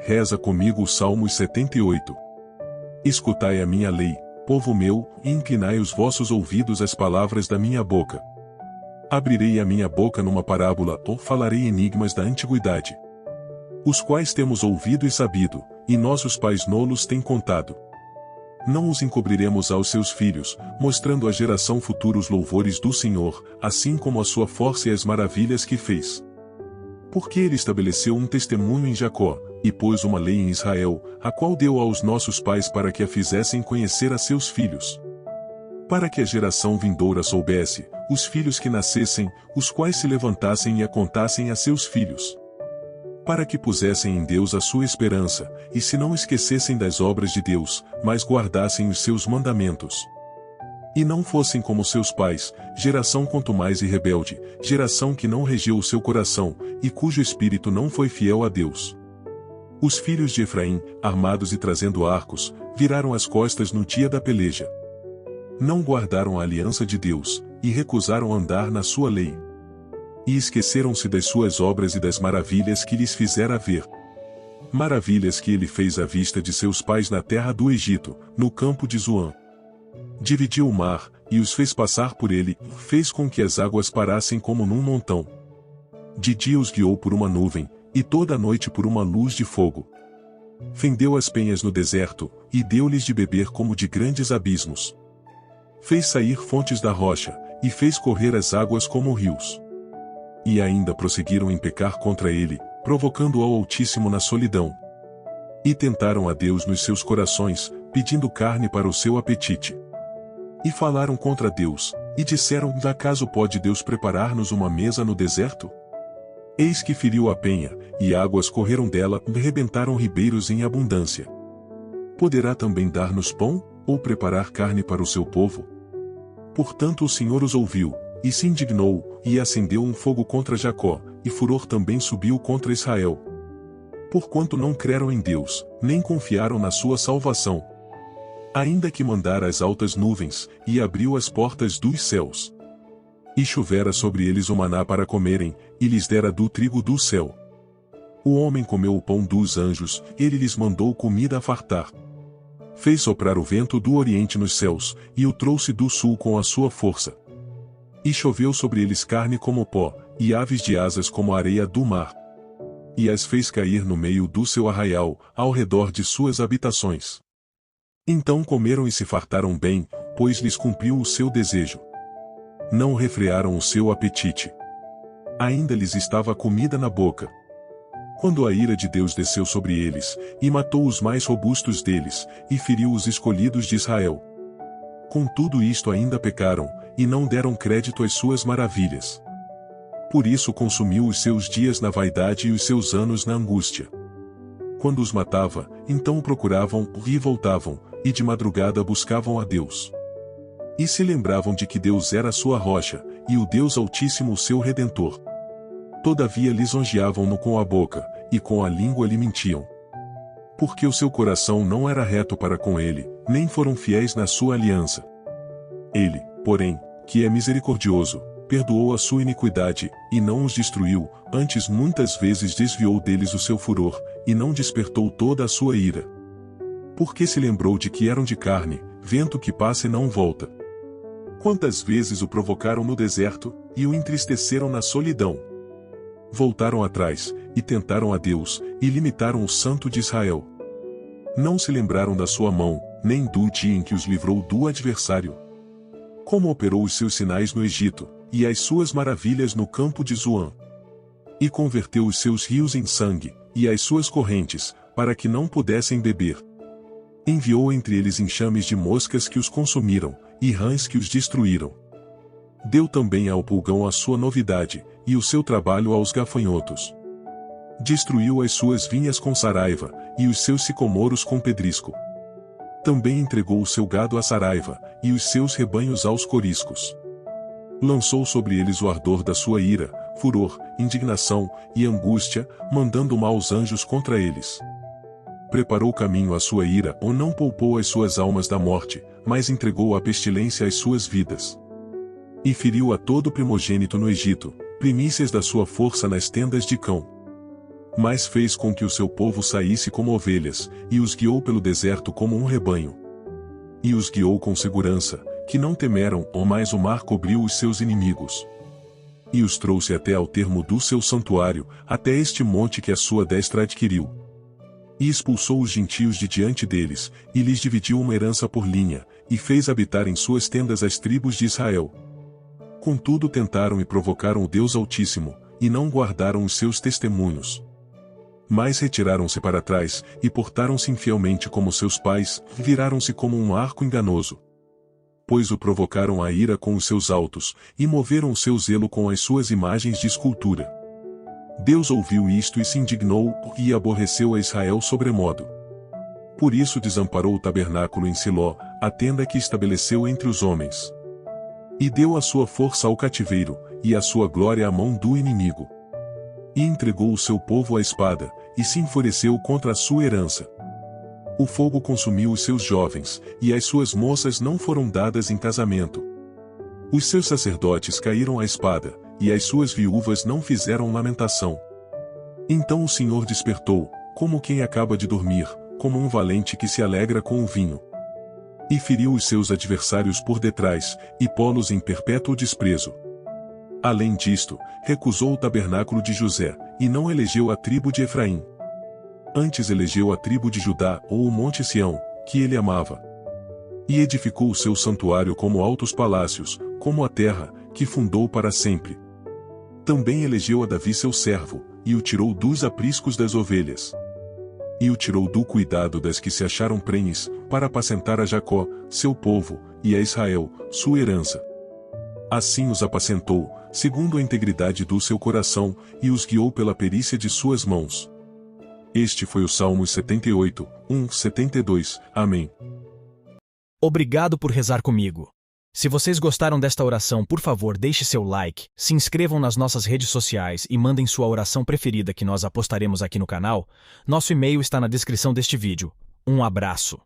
reza comigo os Salmos 78. Escutai a minha lei, povo meu, e inclinai os vossos ouvidos às palavras da minha boca. Abrirei a minha boca numa parábola, ou falarei enigmas da antiguidade, os quais temos ouvido e sabido, e nossos pais nolos têm contado. Não os encobriremos aos seus filhos, mostrando à geração futura os louvores do Senhor, assim como a sua força e as maravilhas que fez. Porque ele estabeleceu um testemunho em Jacó, e pôs uma lei em Israel, a qual deu aos nossos pais para que a fizessem conhecer a seus filhos. Para que a geração vindoura soubesse, os filhos que nascessem, os quais se levantassem e a contassem a seus filhos. Para que pusessem em Deus a sua esperança, e se não esquecessem das obras de Deus, mas guardassem os seus mandamentos. E não fossem como seus pais, geração contumaz e rebelde, geração que não regeu o seu coração, e cujo espírito não foi fiel a Deus. Os filhos de Efraim, armados e trazendo arcos, viraram as costas no dia da peleja. Não guardaram a aliança de Deus, e recusaram andar na sua lei. E esqueceram-se das suas obras e das maravilhas que lhes fizera ver. Maravilhas que ele fez à vista de seus pais na terra do Egito, no campo de Zoan. Dividiu o mar, e os fez passar por ele, fez com que as águas parassem como num montão. De dia os guiou por uma nuvem, e toda a noite por uma luz de fogo. Fendeu as penhas no deserto, e deu-lhes de beber como de grandes abismos. Fez sair fontes da rocha, e fez correr as águas como rios. E ainda prosseguiram em pecar contra ele, provocando ao Altíssimo na solidão. E tentaram a Deus nos seus corações, pedindo carne para o seu apetite. E falaram contra Deus, e disseram: acaso pode Deus preparar-nos uma mesa no deserto? Eis que feriu a penha, e águas correram dela, e rebentaram ribeiros em abundância. Poderá também dar-nos pão, ou preparar carne para o seu povo? Portanto o Senhor os ouviu, e se indignou, e acendeu um fogo contra Jacó, e furor também subiu contra Israel. Porquanto não creram em Deus, nem confiaram na sua salvação. Ainda que mandara as altas nuvens, e abriu as portas dos céus. E chovera sobre eles o maná para comerem, e lhes dera do trigo do céu. O homem comeu o pão dos anjos, ele lhes mandou comida a fartar. Fez soprar o vento do oriente nos céus, e o trouxe do sul com a sua força. E choveu sobre eles carne como pó, e aves de asas como a areia do mar. E as fez cair no meio do seu arraial, ao redor de suas habitações. Então comeram e se fartaram bem, pois lhes cumpriu o seu desejo. Não refrearam o seu apetite. Ainda lhes estava comida na boca. Quando a ira de Deus desceu sobre eles, e matou os mais robustos deles, e feriu os escolhidos de Israel. Com tudo isto ainda pecaram, e não deram crédito às suas maravilhas. Por isso consumiu os seus dias na vaidade e os seus anos na angústia. Quando os matava, então o procuravam, e voltavam, e de madrugada buscavam a Deus. E se lembravam de que Deus era a sua rocha, e o Deus Altíssimo o seu Redentor. Todavia lisonjeavam-no com a boca, e com a língua lhe mentiam. Porque o seu coração não era reto para com ele, nem foram fiéis na sua aliança. Ele, porém, que é misericordioso, perdoou a sua iniquidade, e não os destruiu, antes muitas vezes desviou deles o seu furor, e não despertou toda a sua ira. Porque se lembrou de que eram de carne, vento que passa e não volta. Quantas vezes o provocaram no deserto, e o entristeceram na solidão. Voltaram atrás, e tentaram a Deus, e limitaram o Santo de Israel. Não se lembraram da sua mão, nem do dia em que os livrou do adversário. Como operou os seus sinais no Egito, e as suas maravilhas no campo de Zoan. E converteu os seus rios em sangue, e as suas correntes, para que não pudessem beber. Enviou entre eles enxames de moscas que os consumiram, e rãs que os destruíram. Deu também ao pulgão a sua novidade, e o seu trabalho aos gafanhotos. Destruiu as suas vinhas com saraiva, e os seus sicomoros com pedrisco. Também entregou o seu gado à saraiva, e os seus rebanhos aos coriscos. Lançou sobre eles o ardor da sua ira, furor, indignação e angústia, mandando maus anjos contra eles. Preparou caminho à sua ira, ou não poupou as suas almas da morte, mas entregou à pestilência as suas vidas. E feriu a todo primogênito no Egito, primícias da sua força nas tendas de cão. Mas fez com que o seu povo saísse como ovelhas, e os guiou pelo deserto como um rebanho. E os guiou com segurança, que não temeram, mas o mar cobriu os seus inimigos. E os trouxe até ao termo do seu santuário, até este monte que a sua destra adquiriu. E expulsou os gentios de diante deles, e lhes dividiu uma herança por linha, e fez habitar em suas tendas as tribos de Israel. Contudo tentaram e provocaram o Deus Altíssimo, e não guardaram os seus testemunhos. Mas retiraram-se para trás, e portaram-se infielmente como seus pais, viraram-se como um arco enganoso. Pois o provocaram à ira com os seus altos, e moveram o seu zelo com as suas imagens de escultura. Deus ouviu isto e se indignou, e aborreceu a Israel sobremodo. Por isso desamparou o tabernáculo em Siló, a tenda que estabeleceu entre os homens. E deu a sua força ao cativeiro, e a sua glória à mão do inimigo. E entregou o seu povo à espada, e se enfureceu contra a sua herança. O fogo consumiu os seus jovens, e as suas moças não foram dadas em casamento. Os seus sacerdotes caíram à espada, e as suas viúvas não fizeram lamentação. Então o Senhor despertou, como quem acaba de dormir, como um valente que se alegra com o vinho. E feriu os seus adversários por detrás, e pô-los em perpétuo desprezo. Além disto, recusou o tabernáculo de José, e não elegeu a tribo de Efraim. Antes elegeu a tribo de Judá ou o monte Sião, que ele amava. E edificou o seu santuário como altos palácios, como a terra, que fundou para sempre. Também elegeu a Davi seu servo, e o tirou dos apriscos das ovelhas. E o tirou do cuidado das que se acharam prenhes, para apacentar a Jacó, seu povo, e a Israel, sua herança. Assim os apacentou, segundo a integridade do seu coração, e os guiou pela perícia de suas mãos. Este foi o Salmos 78, 72. Amém. Obrigado por rezar comigo. Se vocês gostaram desta oração, por favor, deixe seu like, se inscrevam nas nossas redes sociais e mandem sua oração preferida que nós apostaremos aqui no canal. Nosso e-mail está na descrição deste vídeo. Um abraço.